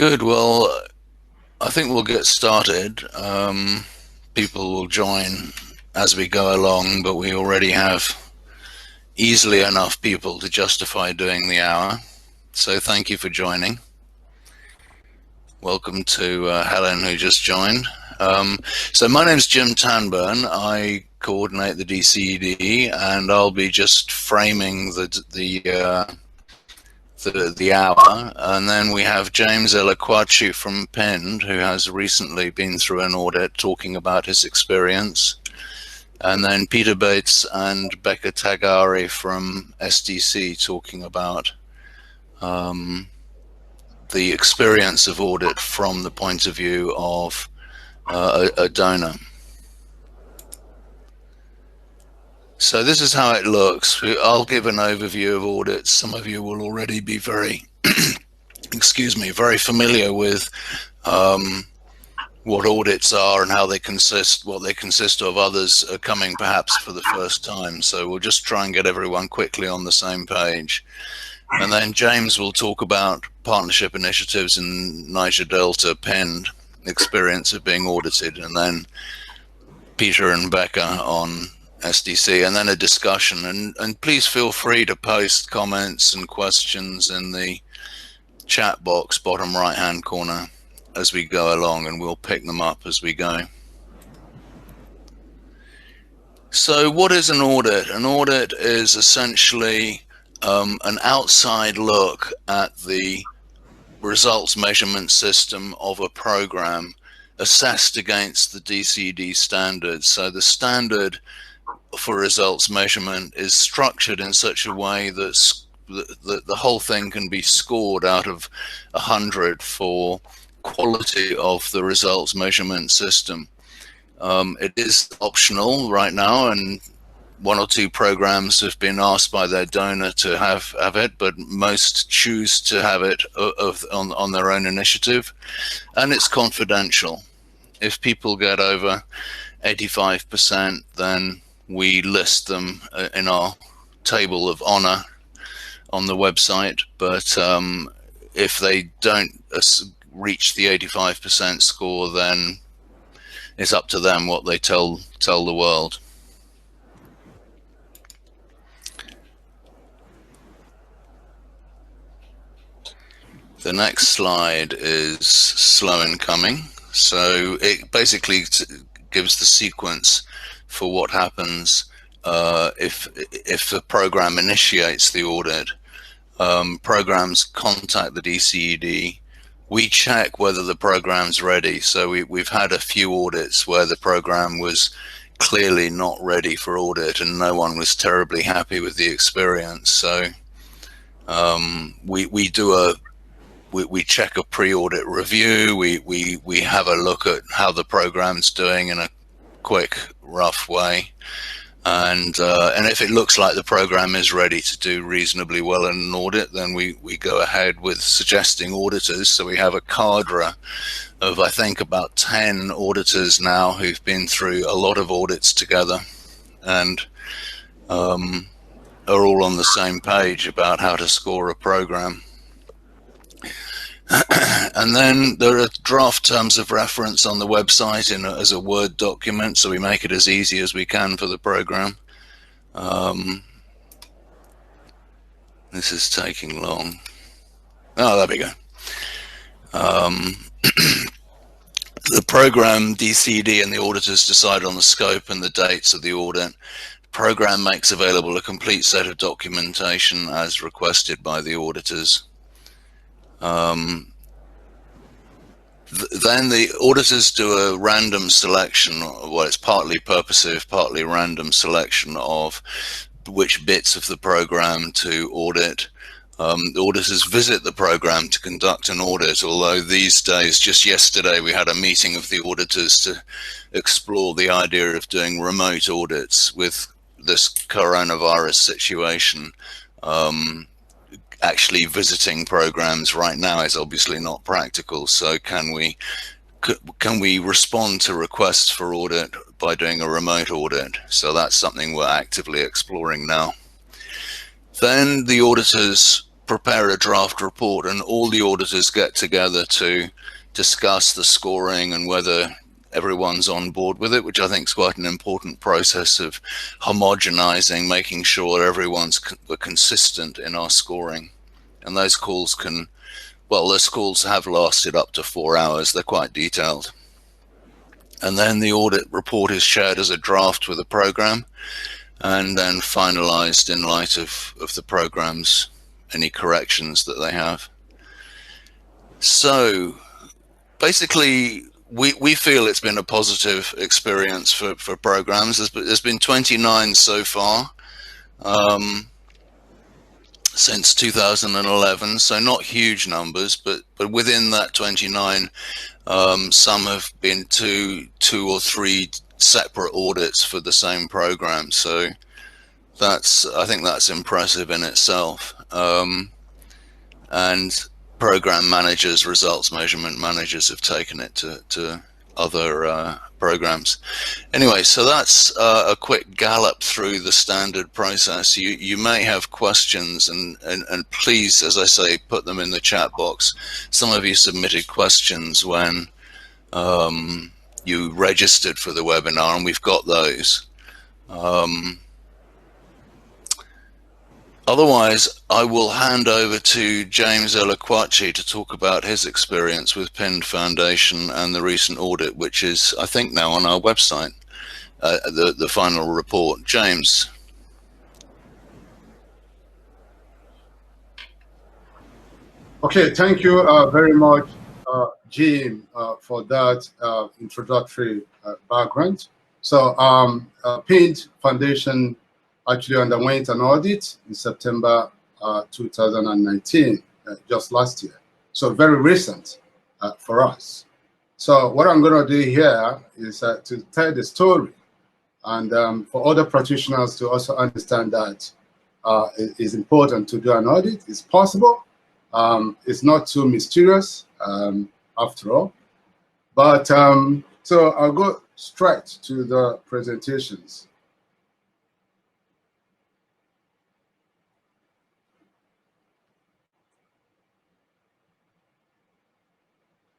Good. Well, I think we'll get started. People will join as we go along, but we already have easily enough people to justify doing the hour. So thank you for joining. Welcome to Helen, who just joined. So my name's Jim Tanburn. I coordinate the DCED, and I'll be just framing the hour, and then we have James Elekwachi from PEND, who has recently been through an audit, talking about his experience, and then Peter Bates and Beka Tagauri from SDC talking about the experience of audit from the point of view of a donor. So this is how it looks. I'll give an overview of audits. Some of you will already be very, very familiar with what audits are and how they consist, what they consist of. Others are coming perhaps for the first time. So we'll just try and get everyone quickly on the same page. And then James will talk about partnership initiatives in Niger Delta, PEND, experience of being audited, and then Peter and Beka on SDC, and then a discussion. And please feel free to post comments and questions in the chat box, bottom right hand corner, as we go along, and we'll pick them up as we go. So what is an audit? An audit is essentially an outside look at the results measurement system of a program assessed against the DCED standard. So the standard for results measurement is structured in such a way that the whole thing can be scored out of 100 for quality of the results measurement system. It is optional right now, and one or two programs have been asked by their donor to have it, but most choose to have it on their own initiative, and it's confidential. If people get over 85%, then we list them in our table of honor on the website, but if they don't reach the 85% score, then it's up to them what they tell the world. The next slide is slow in coming. So it basically gives the sequence for what happens if the program initiates the audit. Programs contact the DCED. We check whether the program's ready. So we've had a few audits where the program was clearly not ready for audit, and no one was terribly happy with the experience. So we check a pre-audit review. We have a look at how the program's doing in a quick, rough way, and if it looks like the program is ready to do reasonably well in an audit, then we go ahead with suggesting auditors. So we have a cadre of, I think, about 10 auditors now who've been through a lot of audits together, and are all on the same page about how to score a program. And then there are draft terms of reference on the website as a Word document, so we make it as easy as we can for the program. This is taking long. Oh, there we go. The program, DCED, and the auditors decide on the scope and the dates of the audit. The program makes available a complete set of documentation as requested by the auditors. Then the auditors do a random selection, well, it's partly purposive, partly random selection of which bits of the program to audit. The auditors visit the program to conduct an audit, although these days, just yesterday, we had a meeting of the auditors to explore the idea of doing remote audits with this coronavirus situation. Actually visiting programs right now is obviously not practical. So can we respond to requests for audit by doing a remote audit? So that's something we're actively exploring now. Then the auditors prepare a draft report, and all the auditors get together to discuss the scoring and whether everyone's on board with it, which I think is quite an important process of homogenizing, making sure everyone's consistent in our scoring. And those calls can, well, those calls have lasted up to 4 hours. They're quite detailed. And then the audit report is shared as a draft with the program, and then finalized in light of the program's any corrections that they have. So basically, we feel it's been a positive experience for programs. There's been 29 so far since 2011, so not huge numbers, but within that 29, some have been two or three separate audits for the same program. So I think that's impressive in itself. And program managers, results measurement managers have taken it to other programs. Anyway, so that's a quick gallop through the standard process. You may have questions, and please, as I say, put them in the chat box. Some of you submitted questions when you registered for the webinar, and we've got those. Otherwise, I will hand over to James Elekwachi to talk about his experience with PIND Foundation and the recent audit, which is, I think, now on our website, the final report. James. Okay, thank you very much, Jim, for that introductory background. So PIND Foundation actually underwent an audit in September 2019, just last year. So very recent for us. So what I'm going to do here is to tell the story, and for other practitioners to also understand that it is important to do an audit. It's possible. It's not too mysterious after all. But so I'll go straight to the presentations.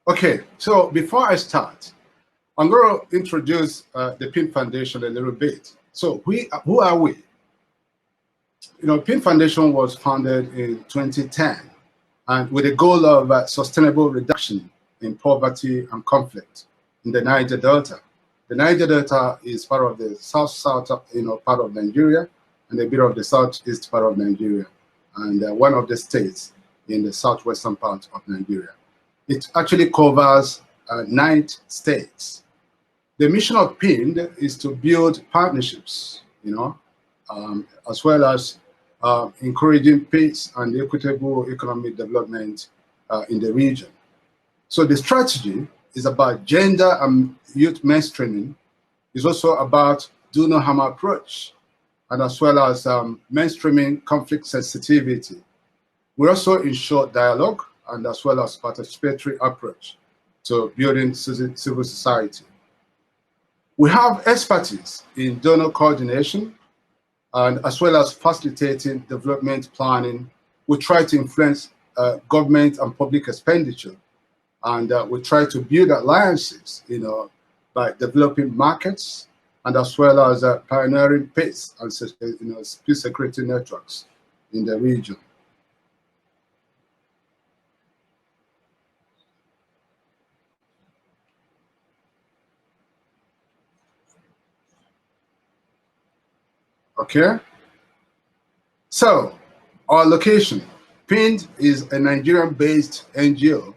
Okay, so before I start, I'm going to introduce the PIND Foundation a little bit. So who are we? You know, PIND Foundation was founded in 2010, and with the goal of sustainable reduction in poverty and conflict in the Niger Delta. The Niger Delta is part of the south, part of Nigeria, and a bit of the southeast part of Nigeria, and one of the states in the southwestern part of Nigeria. It actually covers 9 states. The mission of PIND is to build partnerships, as well as encouraging peace and equitable economic development in the region. So the strategy is about gender and youth mainstreaming. It's also about do no harm approach, and as well as mainstreaming conflict sensitivity. We also ensure dialogue and as well as participatory approach to building civil society. We have expertise in donor coordination, and as well as facilitating development planning. We try to influence government and public expenditure, and we try to build alliances, by developing markets, and as well as pioneering peace and peace security networks in the region. Okay, so our location, PIND is a Nigerian-based NGO,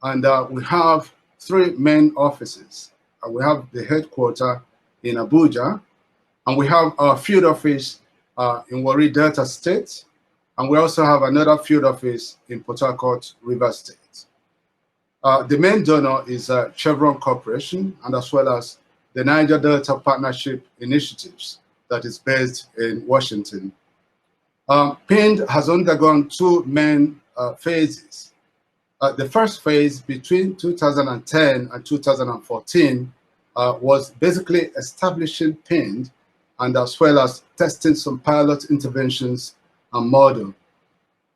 and we have 3 main offices. We have the headquarters in Abuja, and we have our field office in Warri Delta State, and we also have another field office in Port Harcourt, Rivers State. The main donor is Chevron Corporation, and as well as the Niger Delta Partnership Initiatives that is based in Washington. PIND has undergone 2 main phases. The first phase between 2010 and 2014 was basically establishing PIND, and as well as testing some pilot interventions and model.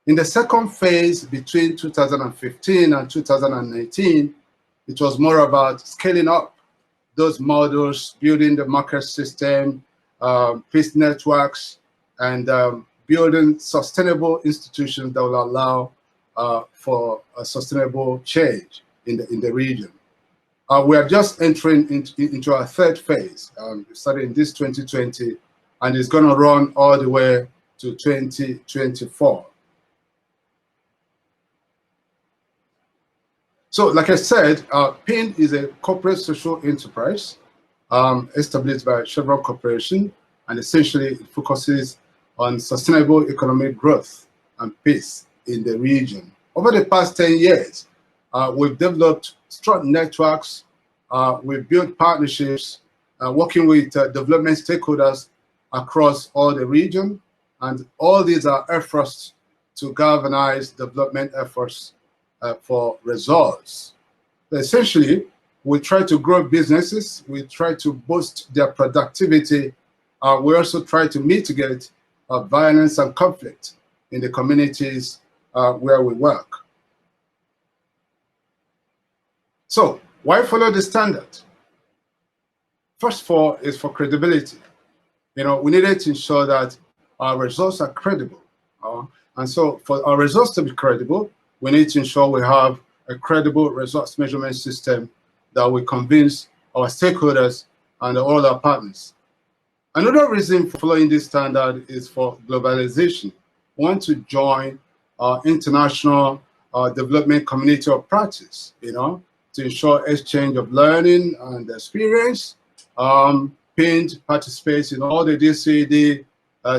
In the second phase, between 2015 and 2019, it was more about scaling up those models, building the market system, peace networks, and building sustainable institutions that will allow for a sustainable change in the region. We are just entering into our third phase, starting this 2020, and it's going to run all the way to 2024. So, like I said, PIN is a corporate social enterprise established by Chevron Corporation, and essentially it focuses on sustainable economic growth and peace in the region. Over the past 10 years, we've developed strong networks, we've built partnerships, working with development stakeholders across all the region, and all these are efforts to galvanize development efforts for results. Essentially, we try to grow businesses, we try to boost their productivity, we also try to mitigate violence and conflict in the communities where we work. So, why follow the standard? First of all, is for credibility. You know, we needed to ensure that our results are credible. And so, for our results to be credible, we need to ensure we have a credible results measurement system that will convince our stakeholders and all our partners. Another reason for following this standard is for globalization. We want to join our international development community of practice, you know, to ensure exchange of learning and experience. PIN participates in all the DCED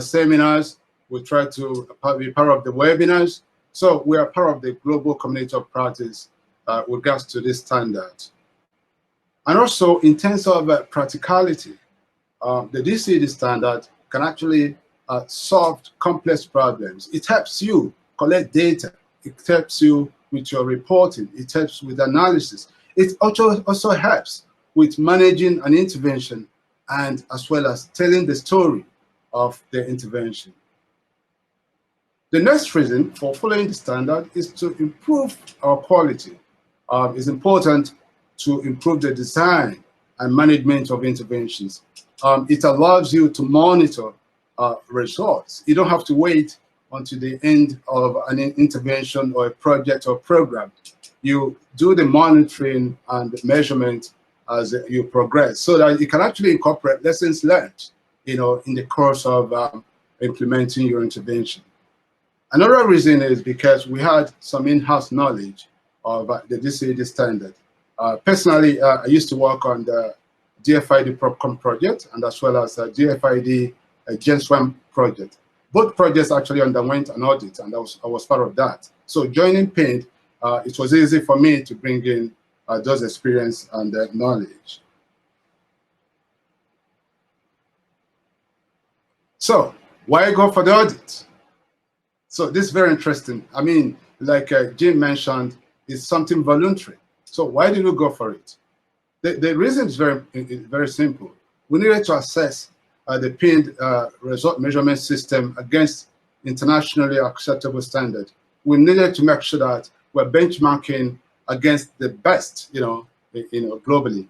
seminars. We try to be part of the webinars. So we are part of the global community of practice with regards to this standard. And also, in terms of practicality, the DCED standard can actually solve complex problems. It helps you collect data. It helps you with your reporting. It helps with analysis. It also helps with managing an intervention and as well as telling the story of the intervention. The next reason for following the standard is to improve our quality. It's important to improve the design and management of interventions. It allows you to monitor results. You don't have to wait until the end of an intervention or a project or program. You do the monitoring and the measurement as you progress, so that you can actually incorporate lessons learned, you know, in the course of implementing your intervention. Another reason is because we had some in-house knowledge of the DCED standard. Personally, I used to work on the DFID PropCom project and as well as DFID GenSWAM project. Both projects actually underwent an audit, and I was part of that. So joining PIN, it was easy for me to bring in those experience and knowledge. So why go for the audit? So this is very interesting. I mean, like Jim mentioned, it's something voluntary. So why did we go for it? The reason is very simple. We needed to assess the PIN result measurement system against internationally acceptable standard. We needed to make sure that we're benchmarking against the best, globally.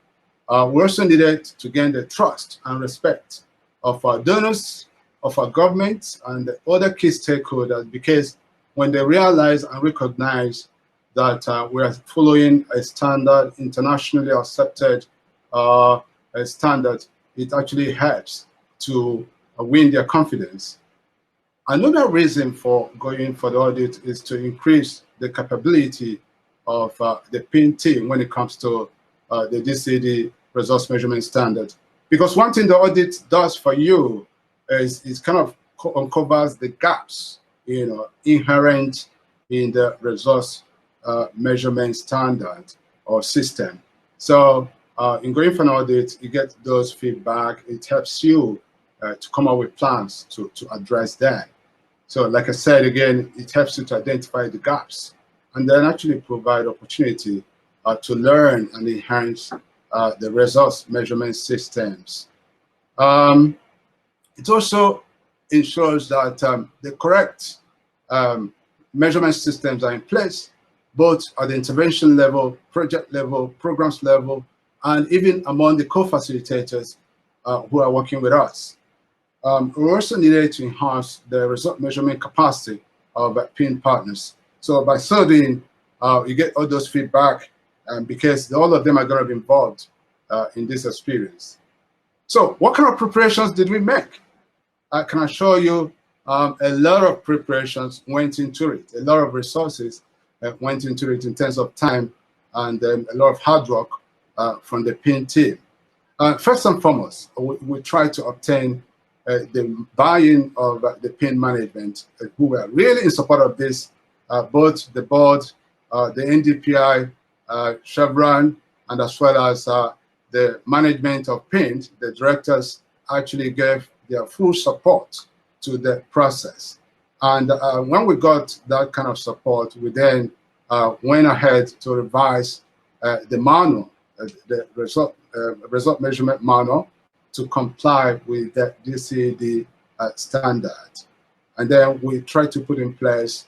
We also needed to gain the trust and respect of our donors, of our government, and the other key stakeholders, because when they realize and recognize that we are following a standard, internationally accepted a standard, it actually helps to win their confidence. Another reason for going for the audit is to increase the capability of the PIN team when it comes to the DCED results measurement standard. Because one thing the audit does for you is kind of uncovers the gaps, inherent in the results measurement standard or system. So in going for an audit, you get those feedback. It helps you to come up with plans to address that. So like I said, again, it helps you to identify the gaps and then actually provide opportunity to learn and enhance the results measurement systems. It also ensures that the correct measurement systems are in place, both at the intervention level, project level, programs level, and even among the co-facilitators who are working with us. We also needed to enhance the result measurement capacity of PIN partners. So by so doing, you get all those feedback, because all of them are going to be involved in this experience. So what kind of preparations did we make? I can assure you a lot of preparations went into it. A lot of resources went into it in terms of time and a lot of hard work from the PIN team. First and foremost, we tried to obtain the buy-in of the PIN management, who were really in support of this, both the board, the NDPI, Chevron, and as well as the management of PIN. The directors actually gave their full support to the process. And when we got that kind of support, we then went ahead to revise the manual, the result measurement manual, to comply with the DCED standard. And then we tried to put in place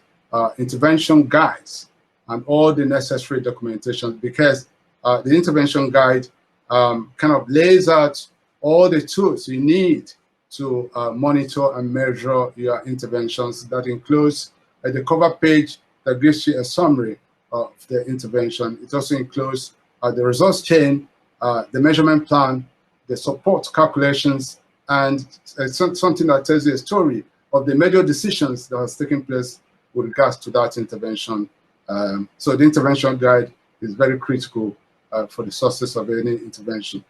intervention guides and all the necessary documentation, because the intervention guide kind of lays out all the tools you need to monitor and measure your interventions. That includes the cover page that gives you a summary of the intervention. It also includes the results chain, the measurement plan, the support calculations, and something that tells you a story of the major decisions that has taken place with regards to that intervention. So the intervention guide is very critical for the success of any intervention.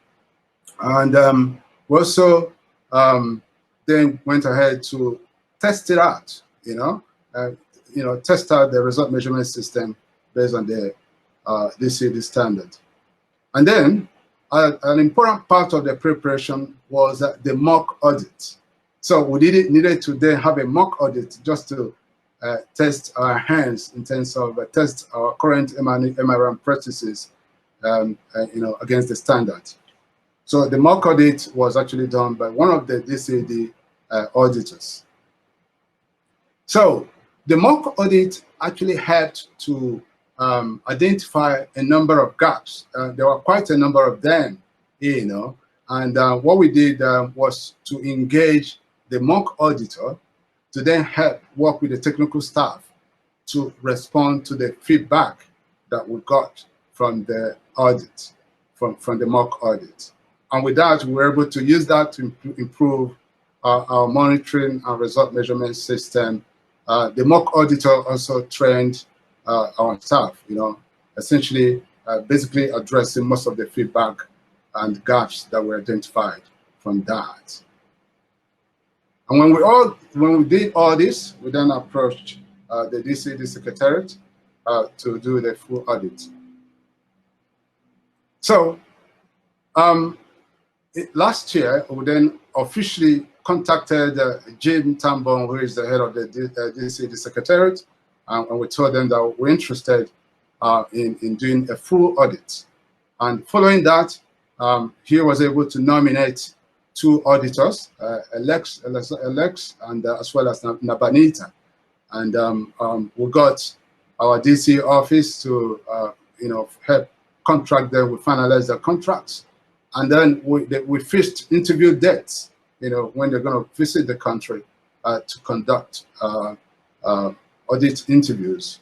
And we also then went ahead to test it out, test out the result measurement system based on the DCED standard. And then an important part of the preparation was the mock audit. So we needed to then have a mock audit just to test our hands in terms of test our current MRM practices, against the standard. So the mock audit was actually done by one of the DCED auditors. So the mock audit actually helped to identify a number of gaps. There were quite a number of them, and what we did was to engage the mock auditor to then help work with the technical staff to respond to the feedback that we got from the audit, from the mock audit. And with that, we were able to use that to improve our monitoring and result measurement system. The mock auditor also trained our staff, essentially basically addressing most of the feedback and gaps that were identified from that. And when we did all this, we then approached the DCED Secretariat to do the full audit. So last year, we then officially contacted Jim Tanburn, who is the head of the DCED Secretariat, and we told them that we're interested in doing a full audit. And following that, he was able to nominate 2 auditors, Alex, and as well as Nabanita. And we got our DC office to help contract them. We finalized the contracts. And then we fixed interview dates, when they're going to visit the country to conduct audit interviews.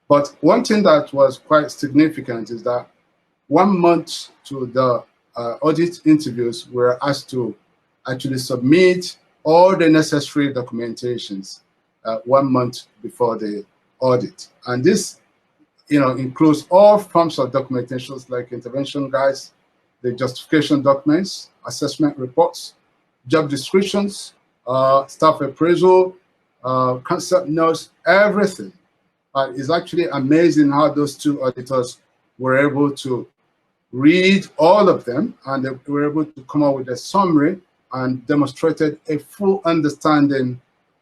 But one thing that was quite significant is that 1 month to the audit interviews, we were asked to actually submit all the necessary documentations 1 month before the audit. And this, includes all forms of documentations like intervention guides, the justification documents, assessment reports, job descriptions, staff appraisal, concept notes, everything. It's actually amazing how those 2 auditors were able to read all of them, and they were able to come up with a summary and demonstrated a full understanding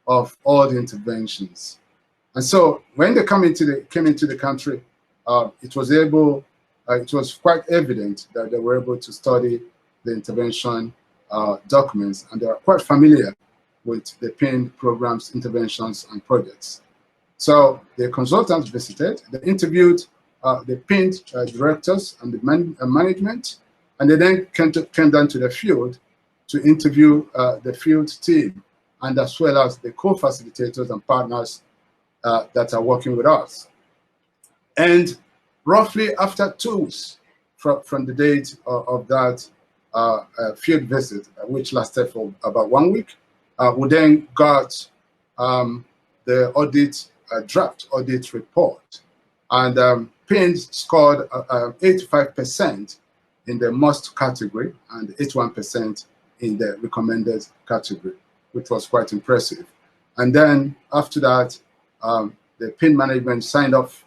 of all the interventions. And so when they came into the country, it was quite evident that they were able to study the intervention documents, and they are quite familiar with the PIN programs, interventions, and projects. So the consultants visited, they interviewed the PINT directors and the management, and they then came down to the field to interview the field team, and as well as the co-facilitators and partners that are working with us. And roughly after 2 weeks from the date of that field visit, which lasted for about 1 week, we then got the audit draft audit report, and PINT scored 85% in the must category and 81% in the recommended category, which was quite impressive. And then after that, the PINT management signed off,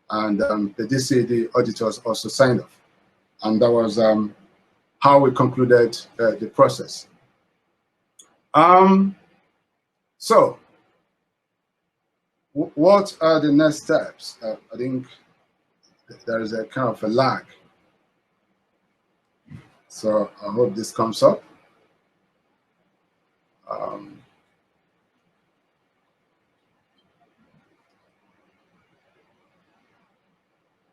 and the DCED auditors also signed off. And that was how we concluded the process. So, what are the next steps? I think there is a kind of a lag. So I hope this comes up.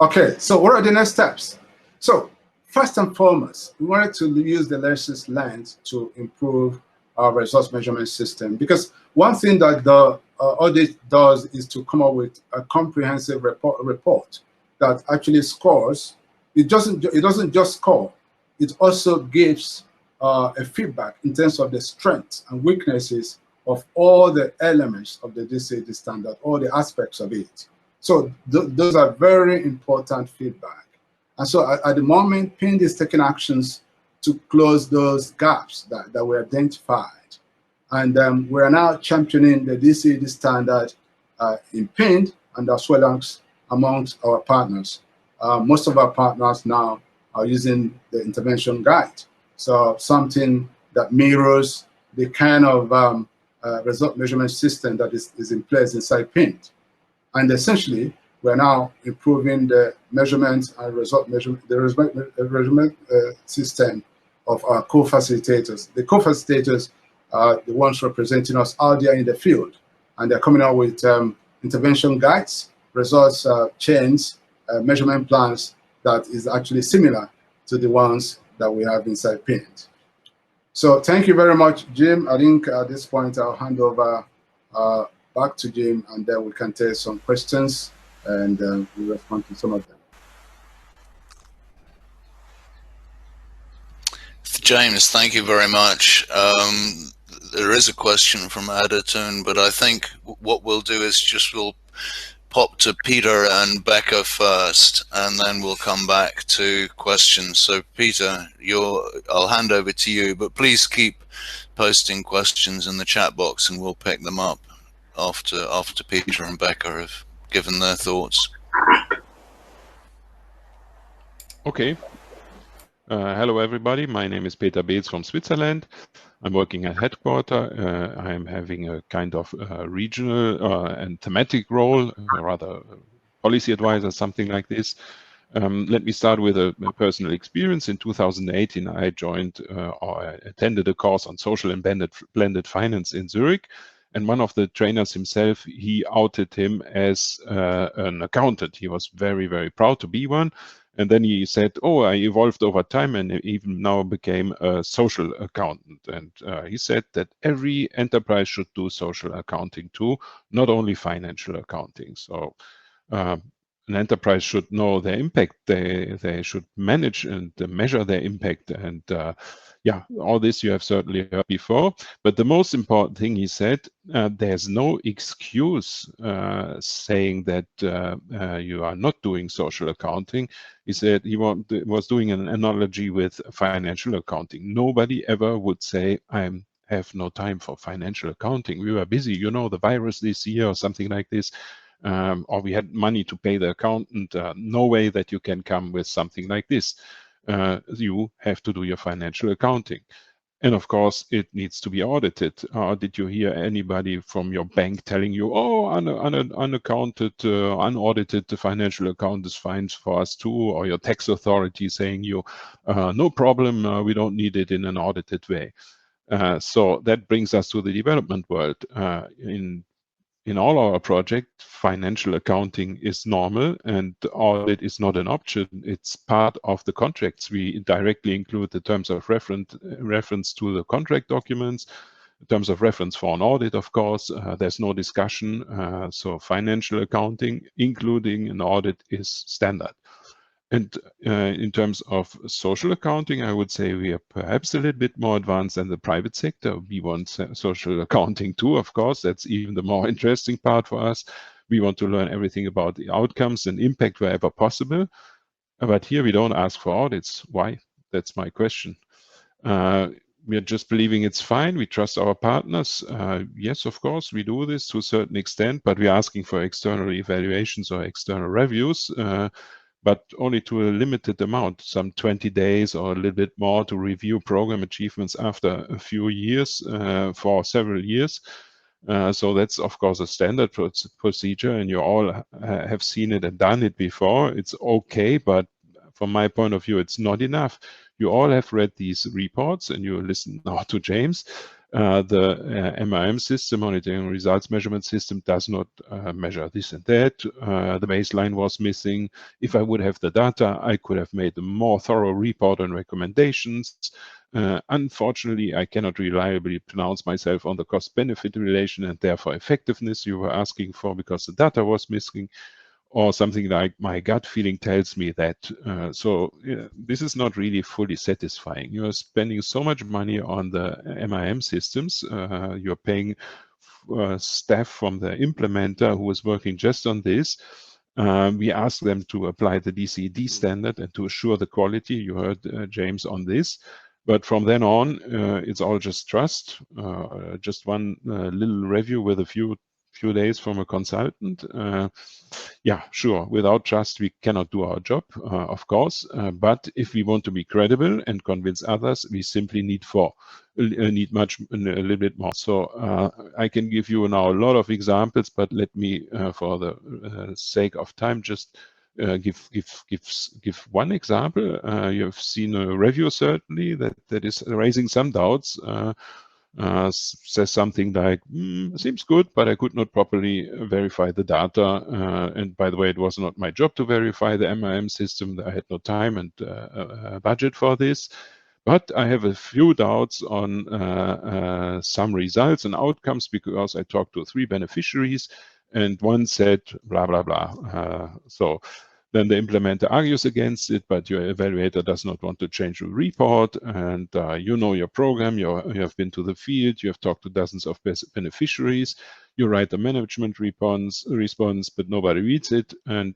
Okay, so what are the next steps? So first and foremost, we wanted to use the lessons learned to improve our resource measurement system, because one thing that the audit does is to come up with a comprehensive report that actually scores. It doesn't just score, it also gives a feedback in terms of the strengths and weaknesses of all the elements of the DCED standard, all the aspects of it. So those are very important feedback. And so at the moment, PINT is taking actions to close those gaps that were identified. And we are now championing the DCED standard in PINT and as well as amongst our partners. Most of our partners now are using the intervention guide. So something that mirrors the kind of result measurement system that is in place inside PINT. And essentially, we're now improving the measurement and result measurement, the measurement system of our co-facilitators. The co-facilitators are the ones representing us out there in the field, and they're coming out with intervention guides, results chains, measurement plans that is actually similar to the ones that we have inside PINT. So thank you very much, Jim. I think at this point I'll hand over back to Jim, and then we can take some questions and we'll respond to some of them. James, thank you very much. There is a question from Adatun, but I think what we'll do is we'll pop to Peter and Beka first, and then we'll come back to questions. So Peter, I'll hand over to you, but please keep posting questions in the chat box and we'll pick them up after Peter and Beka have given their thoughts. Okay. Hello, everybody. My name is Peter Beez from Switzerland. I'm working at headquarters. I'm having a kind of regional and thematic role, rather policy advisor, something like this. Let me start with a personal experience. In 2018, I joined or I attended a course on social and blended finance in Zurich. And one of the trainers himself, he outed him as an accountant. He was very, very proud to be one. And then he said, oh, I evolved over time and even now became a social accountant. And he said that every enterprise should do social accounting too, not only financial accounting. So an enterprise should know their impact. They should manage and measure their impact. And yeah, all this you have certainly heard before. But the most important thing he said, there's no excuse saying that you are not doing social accounting. He said he was doing an analogy with financial accounting. Nobody ever would say, I have no time for financial accounting. We were busy, you know, the virus this year or something like this. Or we had money to pay the accountant. No way that you can come with something like this. You have to do your financial accounting. And of course, it needs to be audited. Did you hear anybody from your bank telling you, oh, unaccounted, unaudited financial account is fine for us too, or your tax authority saying you, no problem, we don't need it in an audited way. So that brings us to the development world. In in all our projects, financial accounting is normal and audit is not an option. It's part of the contracts. We directly include the terms of reference to the contract documents, terms of reference for an audit, of course. There's no discussion. So financial accounting, including an audit, is standard. And in terms of social accounting, I would say we are perhaps a little bit more advanced than the private sector. We want social accounting too, of course. That's even the more interesting part for us. We want to learn everything about the outcomes and impact wherever possible. But here we don't ask for audits. Why? That's my question. We are just believing it's fine. We trust our partners. Yes, of course, we do this to a certain extent, but we're asking for external evaluations or external reviews. But only to a limited amount, some 20 days or a little bit more, to review program achievements after a few years, for several years. So that's, of course, a standard procedure, and you all have seen it and done it before. It's okay, but from my point of view, it's not enough. You all have read these reports, and you listen now to James. The MRM system, monitoring results measurement system, does not measure this and that. The baseline was missing. If I would have the data, I could have made a more thorough report and recommendations. Unfortunately, I cannot reliably pronounce myself on the cost-benefit relation and therefore effectiveness you were asking for because the data was missing, or something like my gut feeling tells me that. This is not really fully satisfying. You are spending so much money on the MIM systems. You're paying staff from the implementer who is working just on this. We ask them to apply the DCED standard and to assure the quality. You heard James on this. But from then on, it's all just trust. Just one little review with a few days from a consultant. Yeah, sure. Without trust, we cannot do our job, of course. But if we want to be credible and convince others, we simply need a little bit more. So I can give you now a lot of examples, but let me, for the sake of time, just give one example. You have seen a review certainly that is raising some doubts. Says something like, seems good, but I could not properly verify the data. And by the way, it was not my job to verify the MIM system. I had no time and budget for this. But I have a few doubts on some results and outcomes because I talked to 3 beneficiaries and one said blah, blah, blah. So then the implementer argues against it, but your evaluator does not want to change the report. And you know your program, you have been to the field, you have talked to dozens of beneficiaries, you write the management response, but nobody reads it. And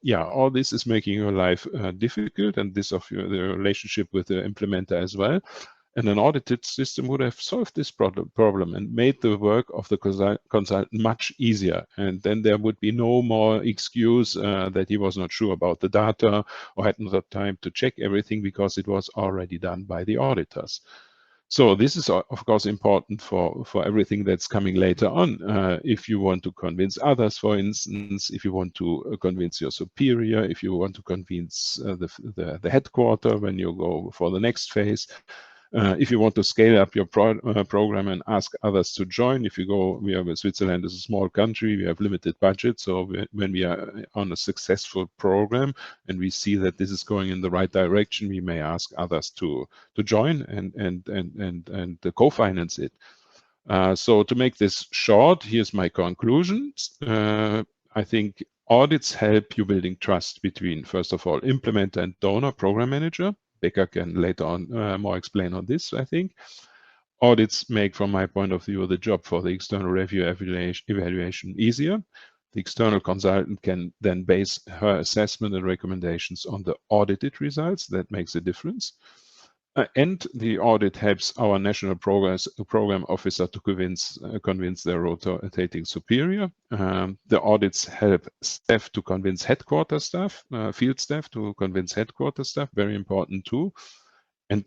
yeah, all this is making your life difficult, and this of the relationship with the implementer as well. And an audited system would have solved this problem and made the work of the consultant much easier. And then there would be no more excuse that he was not sure about the data or had not time to check everything because it was already done by the auditors. So this is, of course, important for everything that's coming later on. If you want to convince others, for instance, if you want to convince your superior, if you want to convince the headquarter when you go for the next phase, if you want to scale up your program and ask others to join, Switzerland is a small country, we have limited budget. So when we are on a successful program and we see that this is going in the right direction, we may ask others to join and co-finance it. So to make this short, here's my conclusions. I think audits help you building trust between, first of all, implementer and donor program manager. Beka can later on more explain on this, I think. Audits make, from my point of view, the job for the external review evaluation easier. The external consultant can then base her assessment and recommendations on the audited results. That makes a difference. And the audit helps our national program officer to convince their rotating superior. The audits help staff to convince headquarter staff, field staff to convince headquarter staff, very important too. And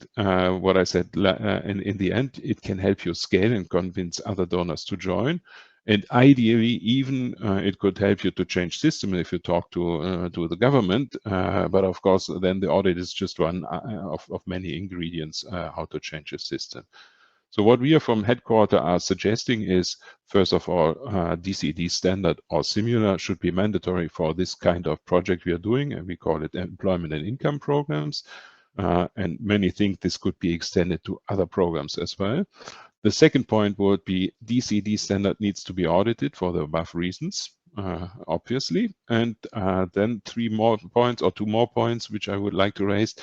what I said in the end, it can help you scale and convince other donors to join. And ideally, even it could help you to change system if you talk to the government. But of course, then the audit is just one of many ingredients how to change a system. So what we are from headquarters are suggesting is, first of all, DCED standard or similar should be mandatory for this kind of project we are doing, and we call it employment and income programs. And many think this could be extended to other programs as well. The second point would be DCED standard needs to be audited for the above reasons, obviously. And then 3 more points or 2 more points, which I would like to raise.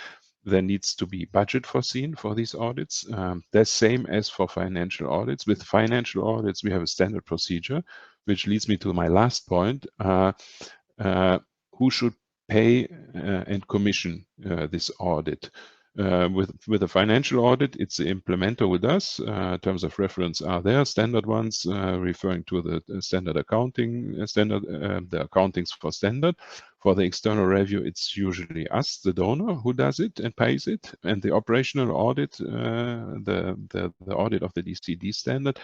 There needs to be budget foreseen for these audits. The same as for financial audits. With financial audits, we have a standard procedure, which leads me to my last point. Who should pay and commission this audit? With a financial audit, it's the implementer with us. Terms of reference are there, standard ones referring to the standard accounting standard, the accountings for standard. For the external review, it's usually us, the donor, who does it and pays it. And the operational audit, the audit of the DCED standard,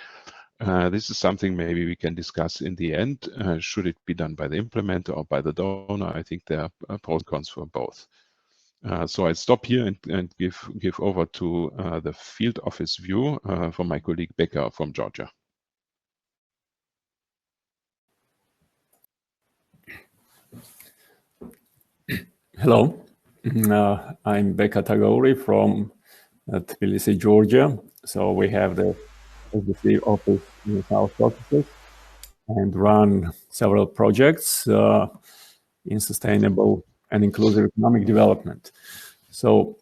this is something maybe we can discuss in the end. Should it be done by the implementer or by the donor? I think there are pros and cons for both. So I stop here and give over to the field office view from my colleague Beka from Georgia. Hello, I'm Beka Tagauri from Tbilisi, Georgia. So we have the SDC office in the South Caucasus and run several projects in sustainable and inclusive economic development. So,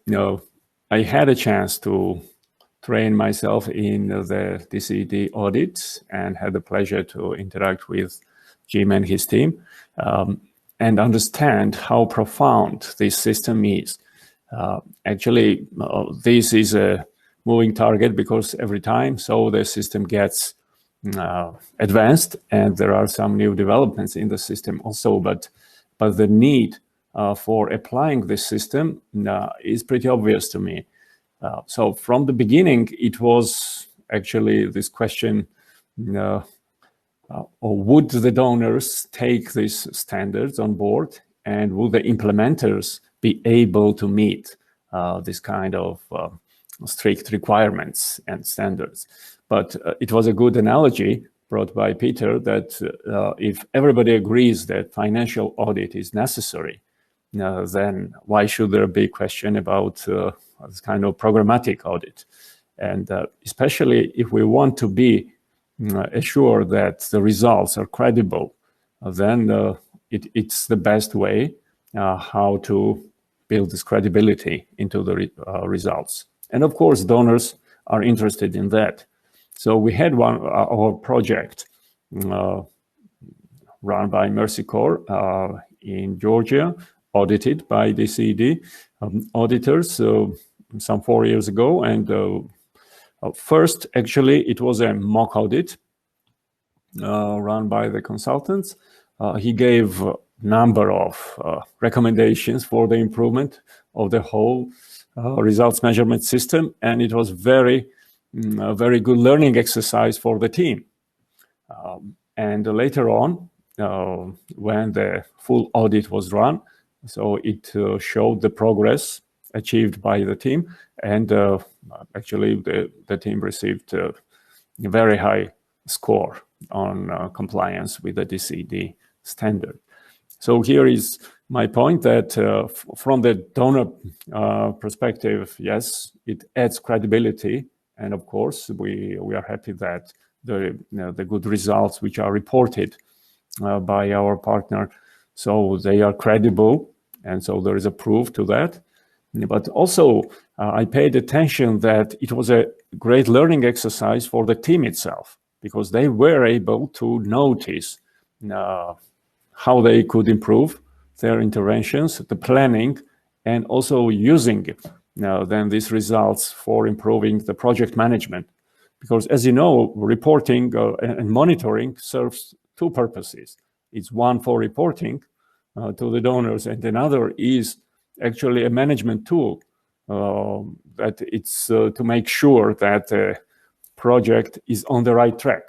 I had a chance to train myself in the DCED audit and had the pleasure to interact with Jim and his team and understand how profound this system is. Actually, this is a moving target because every time, so the system gets advanced and there are some new developments in the system also, but the need for applying this system is pretty obvious to me. So from the beginning, it was actually this question, or would the donors take these standards on board, and would the implementers be able to meet this kind of strict requirements and standards? But it was a good analogy brought by Peter that if everybody agrees that financial audit is necessary, then why should there be a question about this kind of programmatic audit? And especially if we want to be assured that the results are credible, then it's the best way how to build this credibility into the results. And of course, donors are interested in that. So we had our project run by Mercy Corps in Georgia, audited by DCED auditors some 4 years ago. And first, actually, it was a mock audit run by the consultants. He gave a number of recommendations for the improvement of the whole results measurement system, and it was a very good learning exercise for the team. And later on, when the full audit was run, so it showed the progress achieved by the team, and actually the team received a very high score on compliance with the DCED standard. So here is my point that from the donor perspective, yes, it adds credibility, and of course we are happy that the good results which are reported by our partner, so they are credible, and so there is a proof to that. But also I paid attention that it was a great learning exercise for the team itself, because they were able to notice how they could improve their interventions, the planning, and also using then these results for improving the project management. Because as you know, reporting and monitoring serves two purposes. It's one for reporting to the donors, and another is actually a management tool that it's to make sure that the project is on the right track.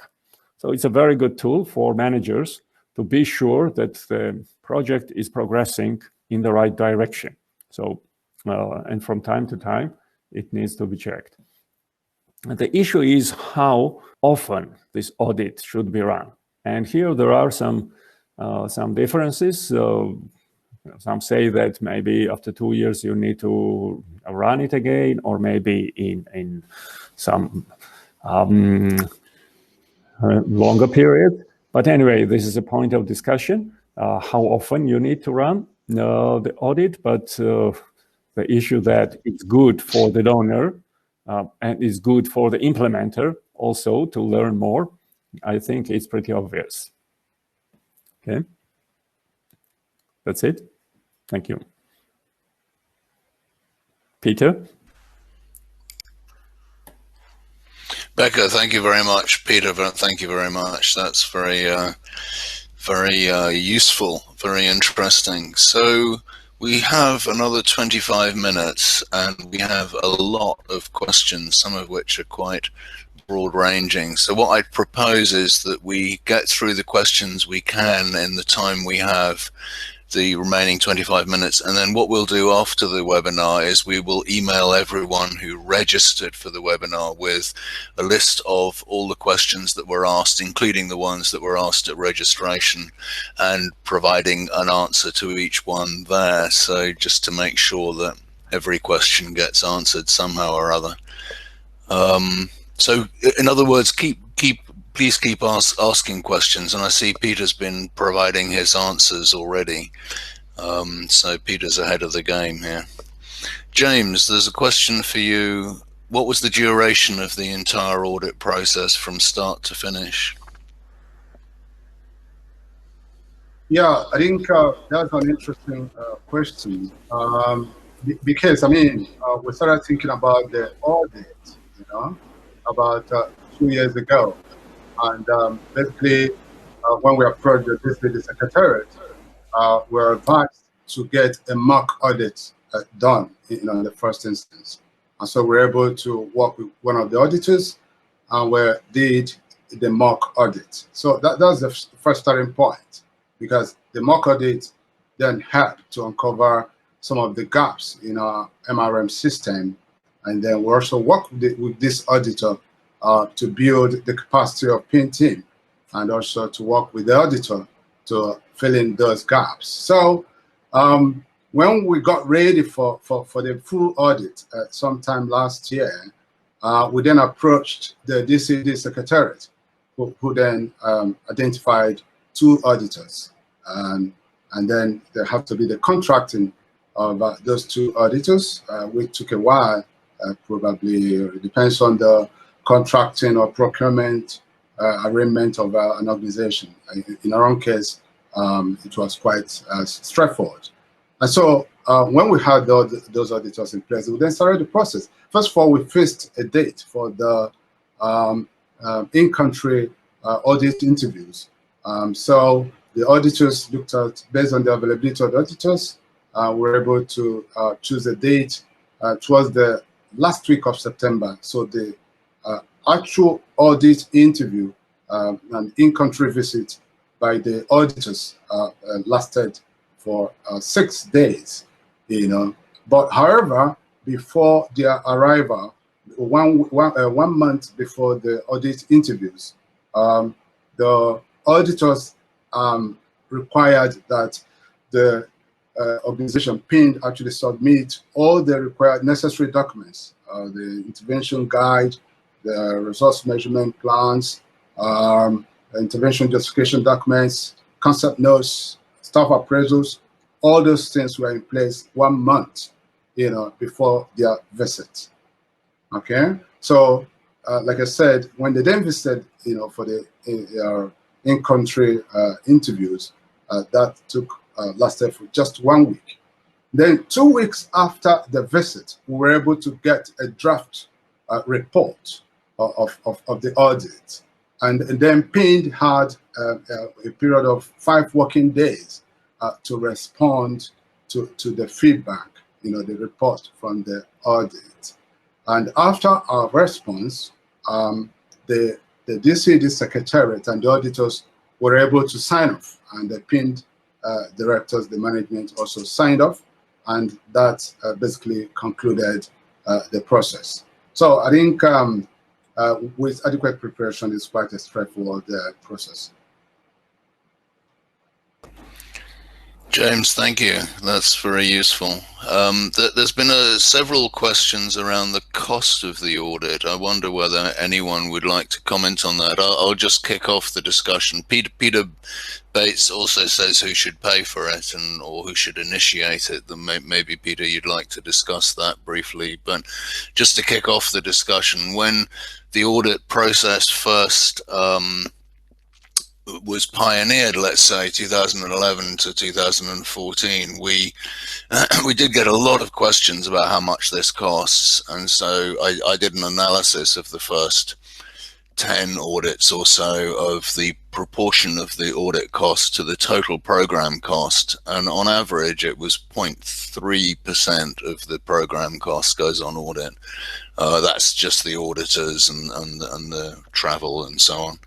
So it's a very good tool for managers to be sure that the project is progressing in the right direction. So, and from time to time, it needs to be checked. The issue is how often this audit should be run. And here there are some differences. Some say that maybe after 2 years you need to run it again, or maybe in some longer period. But anyway, this is a point of discussion, how often you need to run the audit, but the issue that it's good for the donor and it's good for the implementer also to learn more, I think it's pretty obvious. Okay, that's it. Thank you. Peter? Beka, thank you very much. Peter, thank you very much. That's very, very useful, very interesting. So we have another 25 minutes and we have a lot of questions, some of which are quite broad ranging. So what I'd propose is that we get through the questions we can in the time we have, the remaining 25 minutes, and then what we'll do after the webinar is we will email everyone who registered for the webinar with a list of all the questions that were asked, including the ones that were asked at registration, and providing an answer to each one there. So just to make sure that every question gets answered somehow or other. So in other words, please keep asking questions, and I see Peter's been providing his answers already. So Peter's ahead of the game here. James, there's a question for you. What was the duration of the entire audit process from start to finish? Yeah, I think that's an interesting question, because I mean, we started thinking about the audit, you know, about 2 years ago. And basically, when we approached the DCED Secretariat, we were advised to get a mock audit done in the first instance. And so we were able to work with one of the auditors, and we did the mock audit. So that's the first starting point, because the mock audit then helped to uncover some of the gaps in our MRM system. And then we also worked with this auditor to build the capacity of PIN team, and also to work with the auditor to fill in those gaps. So when we got ready for the full audit sometime last year, we then approached the DCED Secretariat, who then identified 2 auditors. And then there have to be the contracting of those 2 auditors, which took a while, probably. It depends on the contracting or procurement arrangement of an organization. In our own case, it was quite straightforward. And so when we had those auditors in place, we then started the process. First of all, we fixed a date for the in-country audit interviews. So the auditors looked at, based on the availability of the auditors, we were able to choose a date towards the last week of September. So the actual audit interview and in-country visit by the auditors lasted for 6 days, you know. But however, before their arrival, one month before the audit interviews, the auditors required that the organization PIN actually submit all the required necessary documents, the intervention guide, the resource measurement plans, intervention justification documents, concept notes, staff appraisals. All those things were in place 1 month, you know, before their visit. Okay, so like I said, when they then visited, you know, for the in-country interviews, that lasted for just 1 week. Then 2 weeks after the visit, we were able to get a draft report of the audit. And then PIN had a period of 5 working days to respond to the feedback, you know, the report from the audit. And after our response, the DCED Secretariat and the auditors were able to sign off, and the PIN directors, the management also signed off, and that basically concluded the process. So I think with adequate preparation, it's quite a straightforward process. James, thank you. That's very useful. There's been several questions around the cost of the audit. I wonder whether anyone would like to comment on that. I'll just kick off the discussion. Peter Bates also says who should pay for it or who should initiate it. Maybe, Peter, you'd like to discuss that briefly. But just to kick off the discussion, when the audit process first was pioneered, let's say 2011 to 2014, we did get a lot of questions about how much this costs, and so I did an analysis of the first 10 audits or so of the proportion of the audit cost to the total program cost, and on average it was 0.3% of the program cost goes on audit. That's just the auditors and the travel and so on.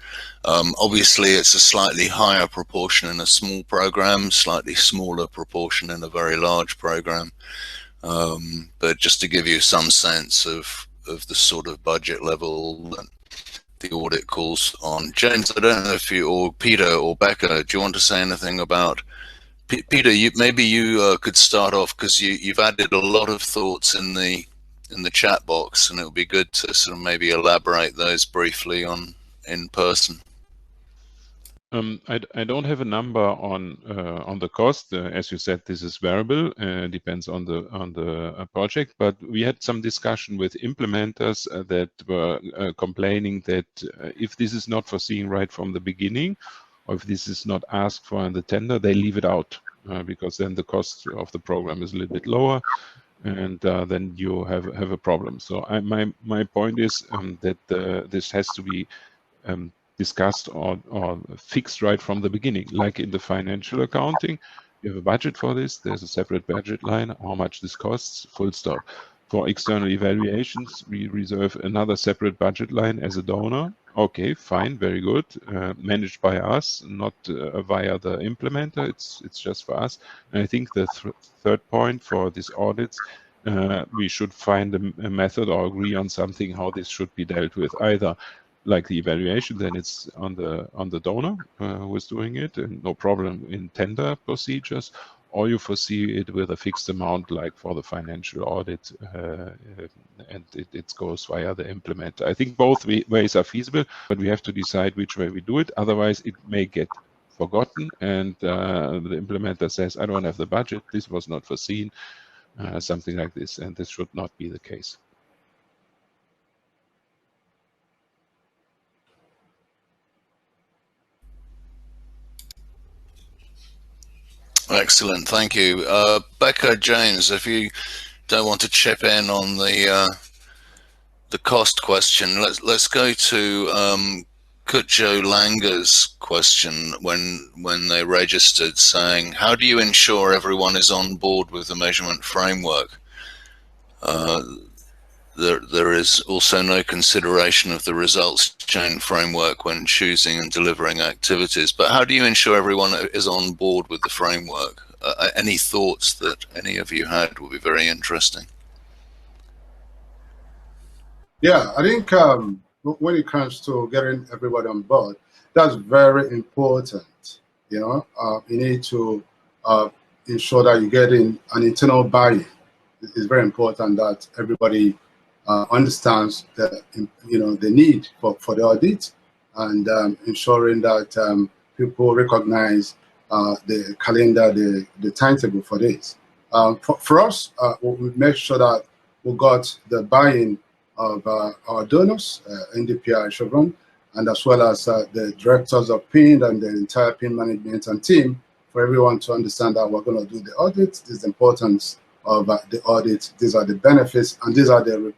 Obviously, it's a slightly higher proportion in a small program, slightly smaller proportion in a very large program. But just to give you some sense of the sort of budget level that the audit calls on. James, I don't know if you, or Peter or Beka, do you want to say anything about Peter? Maybe you could start off, because you've added a lot of thoughts in the chat box, and it would be good to sort of maybe elaborate those briefly in person. I don't have a number on the cost. As you said, this is variable, depends on the project. But we had some discussion with implementers that were complaining that if this is not foreseen right from the beginning, or if this is not asked for in the tender, they leave it out because then the cost of the program is a little bit lower, and then you have a problem. So my point is that this has to be discussed or fixed right from the beginning. Like in the financial accounting, you have a budget for this, there's a separate budget line, how much this costs, full stop. For external evaluations, we reserve another separate budget line as a donor. Okay, fine, very good. Managed by us, not via the implementer, it's just for us. And I think the third point for these audits, we should find a method or agree on something how this should be dealt with. Either like the evaluation, then it's on the donor who is doing it, and no problem in tender procedures, or you foresee it with a fixed amount, like for the financial audit, and it goes via the implementer. I think both ways are feasible, but we have to decide which way we do it. Otherwise, it may get forgotten, and the implementer says, I don't have the budget, this was not foreseen, something like this, and this should not be the case. Excellent, thank you. Beka, James, if you don't want to chip in on the cost question, let's go to Kutjo Langa's question when they registered, saying, how do you ensure everyone is on board with the measurement framework? There is also no consideration of the results chain framework when choosing and delivering activities. But how do you ensure everyone is on board with the framework? Any thoughts that any of you had would be very interesting. Yeah, I think when it comes to getting everybody on board, that's very important. You know, you need to ensure that you get in an internal buy-in. It's very important that everybody understands the need for the audit, and ensuring that people recognize the calendar, the timetable for this. For us, we make sure that we got the buy-in of our donors, NDPI, Chevron, and as well as the directors of PIN and the entire PIN management and team, for everyone to understand that we're going to do the audit. This is the importance of the audit. These are the benefits, and these are the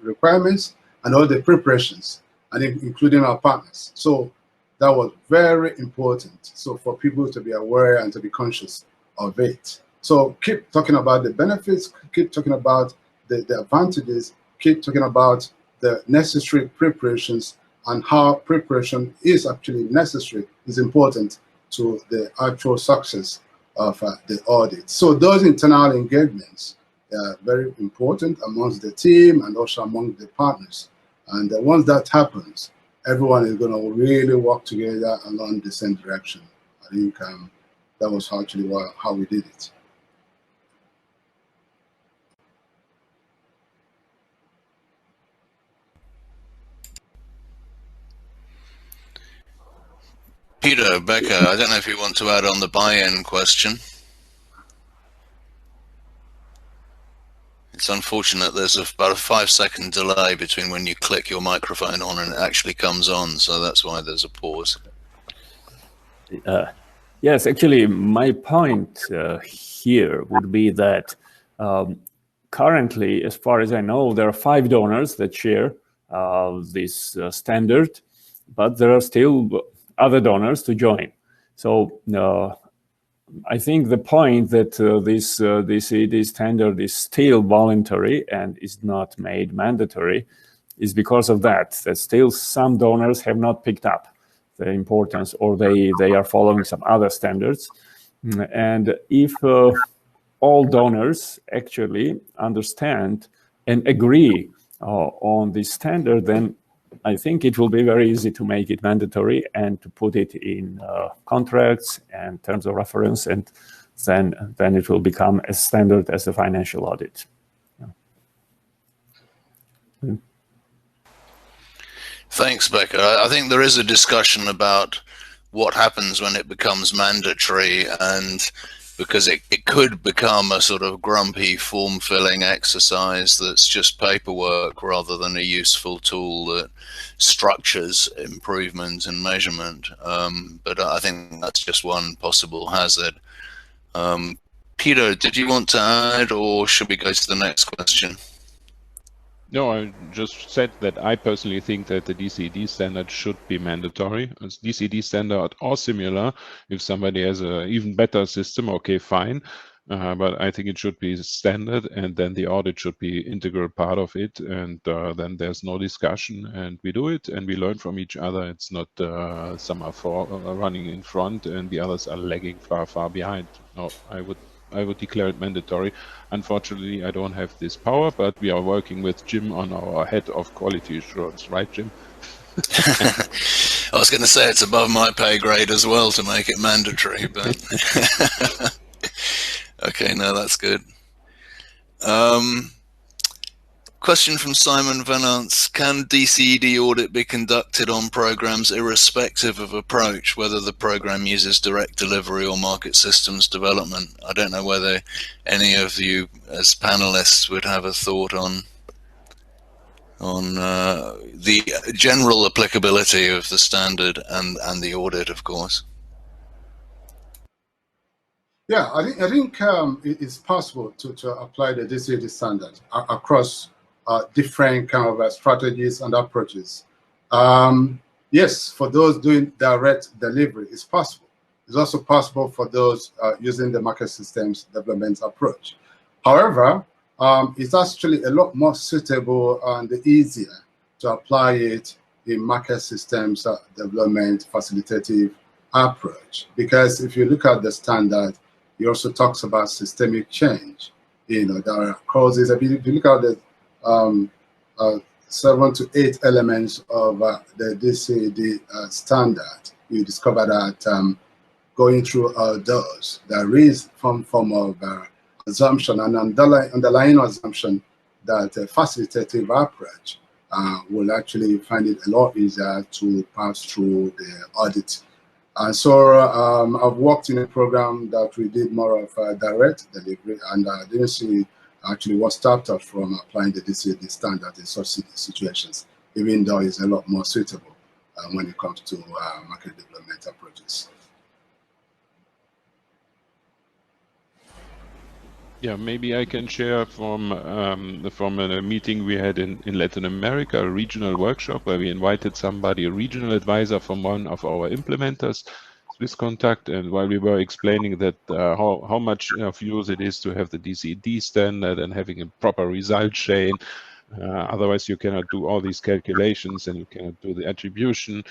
requirements and all the preparations, and including our partners. So that was very important. So for people to be aware and to be conscious of it. So keep talking about the benefits, keep talking about the advantages, keep talking about the necessary preparations, and how preparation is actually necessary, is important to the actual success of the audit. So those internal engagements are very important amongst the team and also among the partners. And once that happens, everyone is going to really work together along the same direction. I think that was actually how we did it. Peter, Beka, I don't know if you want to add on the buy-in question. It's unfortunate there's about a 5-second delay between when you click your microphone on and it actually comes on, so that's why there's a pause. Yes, actually, my point here would be that currently, as far as I know, there are 5 donors that share this standard, but there are still other donors to join. So I think the point that this DCED standard is still voluntary and is not made mandatory is because of that still some donors have not picked up the importance, or they are following some other standards. And if all donors actually understand and agree on this standard, then I think it will be very easy to make it mandatory and to put it in contracts and terms of reference, and then it will become as standard as a financial audit. Yeah. Thanks, Beka. I think there is a discussion about what happens when it becomes mandatory, and because it could become a sort of grumpy form-filling exercise that's just paperwork rather than a useful tool that structures improvement and measurement. But I think that's just one possible hazard. Peter, did you want to add, or should we go to the next question? No, I just said that I personally think that the DCED standard should be mandatory. As DCED standard or similar, if somebody has an even better system, okay, fine. But I think it should be standard, and then the audit should be integral part of it. And then there's no discussion, and we do it and we learn from each other. It's not some are running in front and the others are lagging far behind. No, I would declare it mandatory. Unfortunately, I don't have this power, but we are working with Jim on our head of quality assurance, right, Jim? I was going to say it's above my pay grade as well to make it mandatory, but okay, no, that's good. Question from Simon Venance: can DCED audit be conducted on programs irrespective of approach, whether the program uses direct delivery or market systems development? I don't know whether any of you as panelists would have a thought on the general applicability of the standard and the audit, of course. Yeah, I think it's possible to apply the DCED standard across different kind of strategies and approaches. Yes, for those doing direct delivery, it's possible. It's also possible for those using the market systems development approach. However, it's actually a lot more suitable and easier to apply it in market systems development facilitative approach, because if you look at the standard, it also talks about systemic change. You know, there are causes. If you look at the 7 to 8 elements of the DCED standard, you discover that going through those, there is some form of assumption, an underlying assumption that a facilitative approach will actually find it a lot easier to pass through the audit. And so I've worked in a program that we did more of direct delivery, and I didn't see actually what stopped us from applying the DCED standard in such situations, even though it's a lot more suitable when it comes to market development approaches. Yeah, maybe I can share from a meeting we had in Latin America, a regional workshop where we invited somebody, a regional advisor from one of our implementers, SwissContact, and while we were explaining that how much of use it is to have the DCED standard and having a proper result chain, otherwise you cannot do all these calculations and you cannot do the attribution.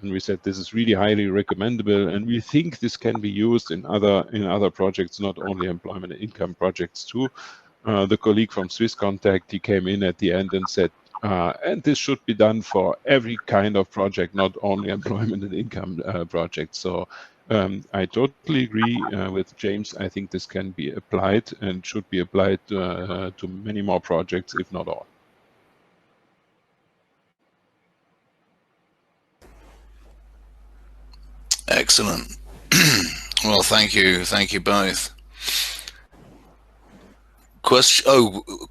And we said this is really highly recommendable, and we think this can be used in other projects, not only employment and income projects too. The colleague from SwissContact, he came in at the end and said, And this should be done for every kind of project, not only employment and income projects. So I totally agree with James. I think this can be applied and should be applied to many more projects, if not all. Excellent. Well, thank you both.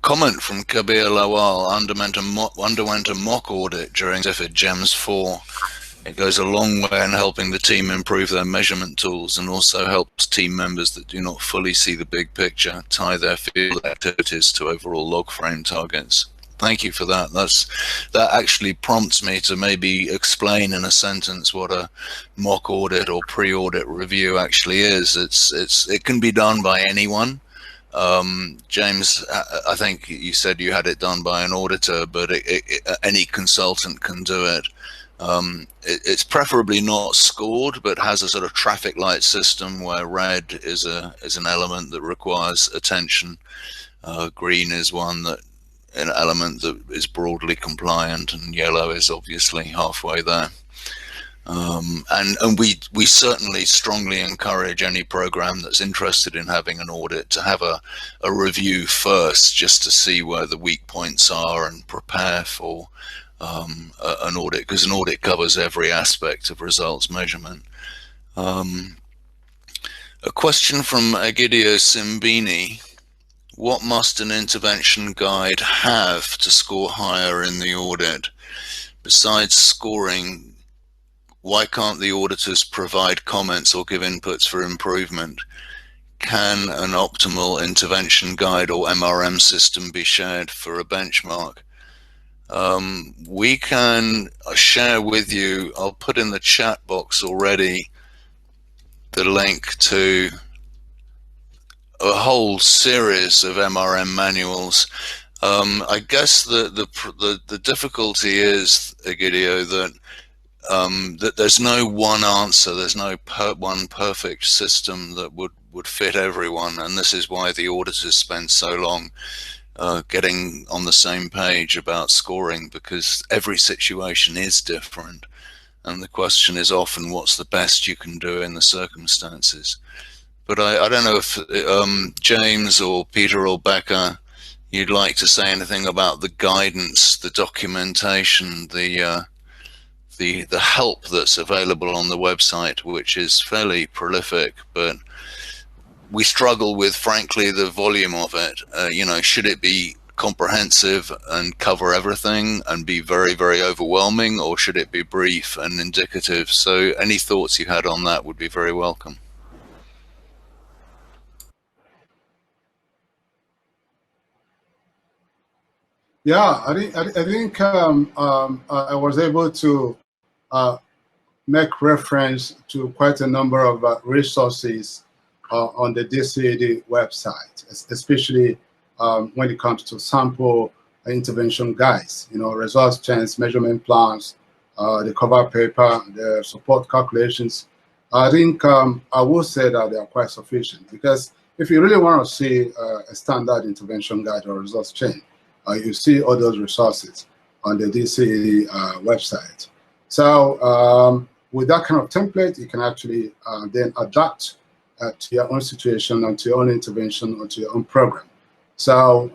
Comment from Kabir Lawal: underwent a mock audit during DCED GEMS 4. It goes a long way in helping the team improve their measurement tools, and also helps team members that do not fully see the big picture tie their field activities to overall log frame targets. Thank you for that. That actually prompts me to maybe explain in a sentence what a mock audit or pre-audit review actually is. It can be done by anyone. James, I think you said you had it done by an auditor, but any consultant can do it. It's preferably not scored, but has a sort of traffic light system where red is an element that requires attention. Green is an element that is broadly compliant, and yellow is obviously halfway there. And we certainly strongly encourage any program that's interested in having an audit to have a review first, just to see where the weak points are and prepare for an audit, because an audit covers every aspect of results measurement. A question from Egidio Simbini: what must an intervention guide have to score higher in the audit? Besides scoring, why can't the auditors provide comments or give inputs for improvement? Can an optimal intervention guide or MRM system be shared for a benchmark? We can share with you, I'll put in the chat box already, the link to a whole series of MRM manuals. I guess the difficulty is, Egidio, that there's no one answer, there's no one perfect system that would fit everyone, and this is why the auditors spend so long getting on the same page about scoring, because every situation is different, and the question is often what's the best you can do in the circumstances. But I don't know if James or Peter or Beka, you'd like to say anything about the guidance, the documentation, the help that's available on the website, which is fairly prolific, but we struggle with, frankly, the volume of it. Should it be comprehensive and cover everything and be very, very overwhelming, or should it be brief and indicative? So any thoughts you had on that would be very welcome. Yeah, I think I was able to make reference to quite a number of resources on the DCED website, especially when it comes to sample intervention guides, results chains, measurement plans, the cover paper, the support calculations. I think I will say that they are quite sufficient, because if you really want to see a standard intervention guide or results chain, you see all those resources on the DCED website. So with that kind of template, you can actually then adapt to your own situation and to your own intervention or to your own program. So,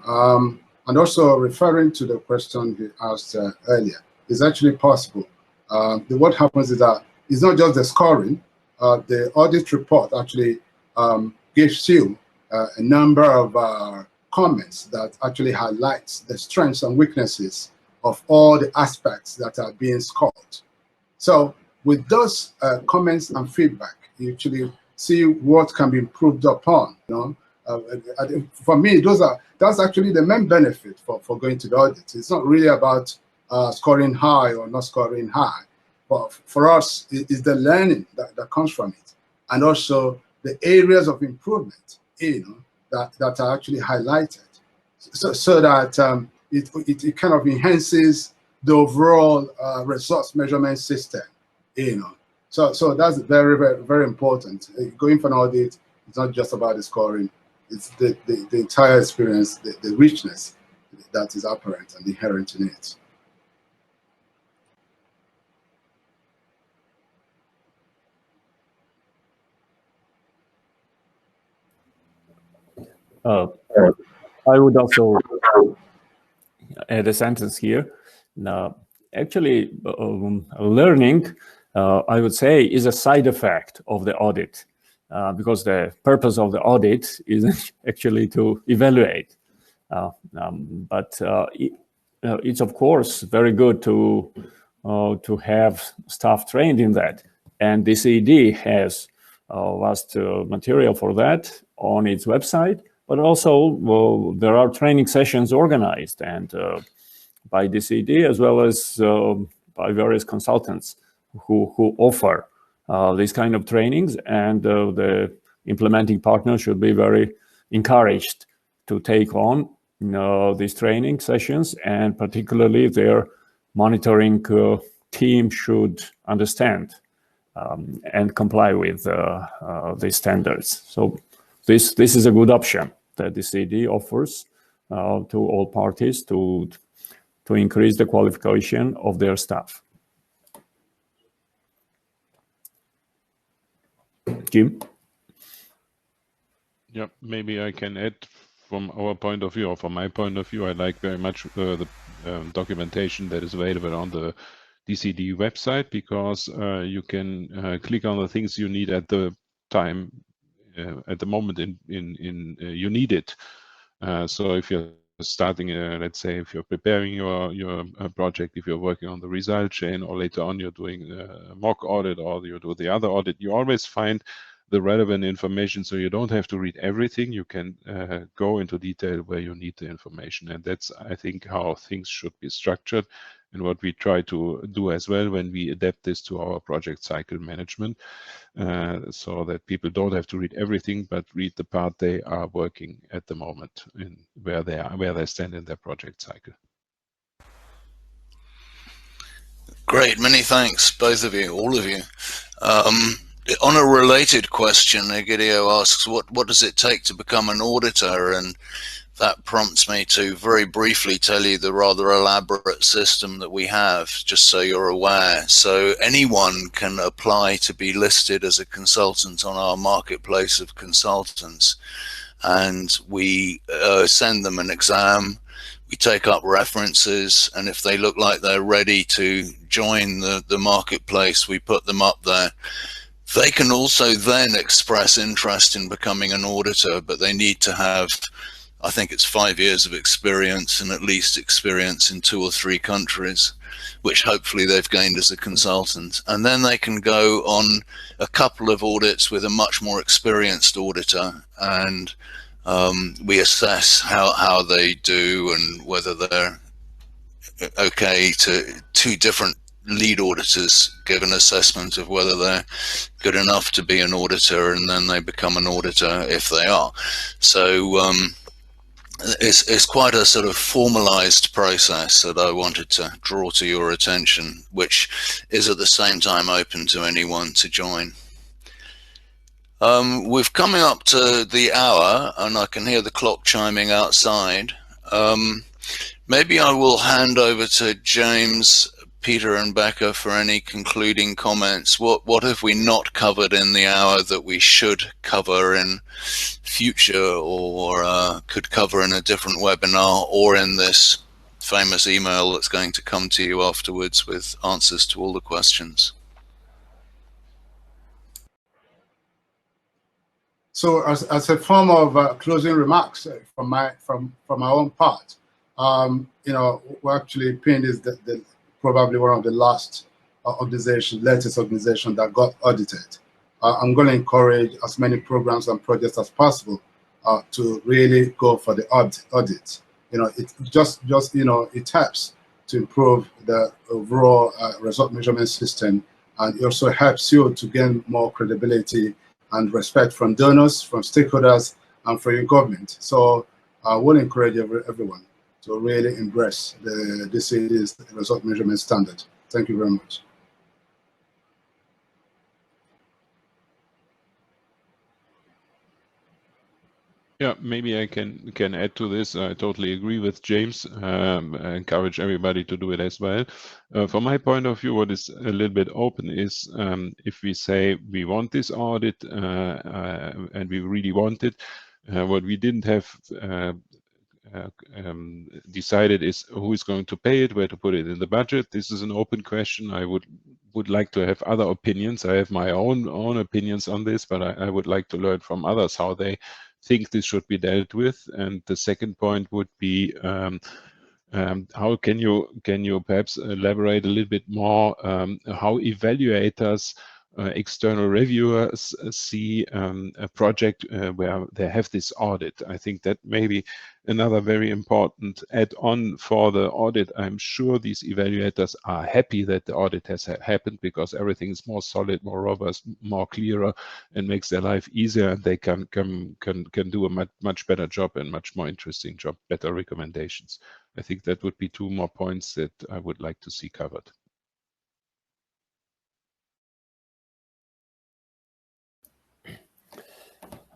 and also referring to the question you asked earlier, it's actually possible. What happens is that it's not just the scoring. The audit report actually gives you a number of comments that actually highlights the strengths and weaknesses of all the aspects that are being scored. So with those comments and feedback, you actually see what can be improved upon. For me, that's actually the main benefit for going to the audit. It's not really about scoring high or not scoring high, but for us, it's the learning that comes from it, and also the areas of improvement, that are actually highlighted, so that it kind of enhances the overall results measurement system, So that's very, very, very important. Going for an audit, it's not just about the scoring; it's the entire experience, the richness that is apparent and inherent in it. I would also add a sentence here. Now, actually, learning, I would say, is a side effect of the audit, because the purpose of the audit is actually to evaluate. But it's of course very good to have staff trained in that, and DCED has vast material for that on its website. But also, there are training sessions organized and by DCED as well as by various consultants who offer these kind of trainings, and the implementing partner should be very encouraged to take on these training sessions, and particularly their monitoring team should understand and comply with these standards. So this is a good option that the DCED offers to all parties to increase the qualification of their staff. Jim? Yeah, maybe I can add from our point of view, or from my point of view. I like very much the documentation that is available on the DCED website, because you can click on the things you need at the time, at the moment in you need it. So if you're starting, let's say, if you're preparing your project, if you're working on the result chain, or later on you're doing a mock audit, or you do the other audit, you always find the relevant information, so you don't have to read everything. You can go into detail where you need the information, and that's, I think, how things should be structured, and what we try to do as well when we adapt this to our project cycle management, so that people don't have to read everything, but read the part they are working at the moment and where they stand in their project cycle. Great, many thanks, both of you, all of you. On a related question, Egidio asks, what does it take to become an auditor? And that prompts me to very briefly tell you the rather elaborate system that we have, just so you're aware. So anyone can apply to be listed as a consultant on our marketplace of consultants. And we send them an exam, we take up references, and if they look like they're ready to join the marketplace, we put them up there. They can also then express interest in becoming an auditor, but they need to have, I think it's 5 years of experience, and at least experience in 2 or 3 countries, which hopefully they've gained as a consultant. And then they can go on a couple of audits with a much more experienced auditor, and we assess how they do and whether they're okay to 2 different lead auditors give an assessment of whether they're good enough to be an auditor, and then they become an auditor if they are. So it's quite a sort of formalized process that I wanted to draw to your attention, which is at the same time open to anyone to join. We're coming up to the hour, and I can hear the clock chiming outside. Maybe I will hand over to James, Peter and Beka for any concluding comments. What have we not covered in the hour that we should cover in future, or could cover in a different webinar, or in this famous email that's going to come to you afterwards with answers to all the questions? So as a form of closing remarks from my own part, we actually pinned is probably one of the last latest organization that got audited. I'm going to encourage as many programs and projects as possible to really go for the audit. It just it helps to improve the overall result measurement system, and it also helps you to gain more credibility and respect from donors, from stakeholders, and from your government. So I will encourage everyone to really embrace the DCED result measurement standard. Thank you very much. Yeah, maybe I can add to this. I totally agree with James. I encourage everybody to do it as well. From my point of view, what is a little bit open is if we say we want this audit and we really want it, What we didn't have decided is who is going to pay it, where to put it in the budget. This is an open question. I would like to have other opinions. I have my own opinions on this, but I would like to learn from others how they think this should be dealt with. And the second point would be how can you perhaps elaborate a little bit more how evaluators, external reviewers see a project where they have this audit? I think that may be another very important add-on for the audit. I'm sure these evaluators are happy that the audit has happened, because everything is more solid, more robust, more clearer, and makes their life easier, and they can do a much better job and much more interesting job, better recommendations. I think that would be two more points that I would like to see covered.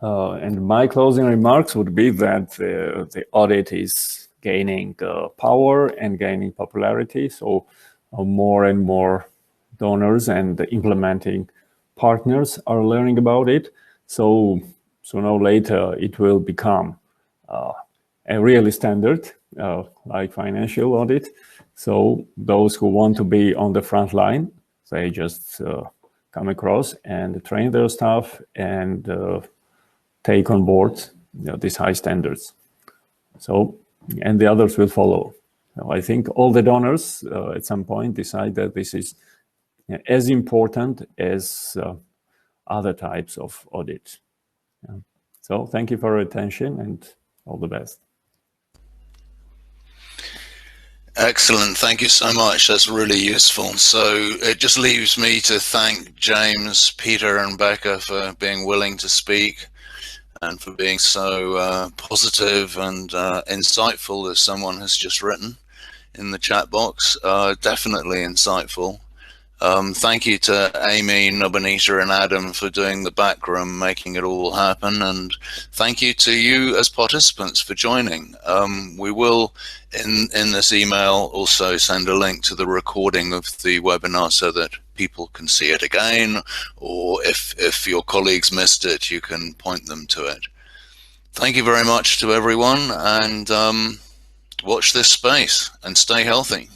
And my closing remarks would be that the audit is gaining power and gaining popularity. So more and more donors and implementing partners are learning about it. So sooner or later, it will become a really standard, like financial audit. So those who want to be on the front line, they just come across and train their staff and take on board these high standards. So, and the others will follow. So I think all the donors at some point decide that this is as important as other types of audit. So thank you for your attention and all the best. Excellent. Thank you so much. That's really useful. So it just leaves me to thank James, Peter, and Beka for being willing to speak and for being so positive and insightful, as someone has just written in the chat box. Definitely insightful. Thank you to Amy, Nubanita, and Adam for doing the backroom, making it all happen. And thank you to you as participants for joining. We will, in this email, also send a link to the recording of the webinar so that people can see it again, or if your colleagues missed it, you can point them to it. Thank you very much to everyone, and watch this space and stay healthy.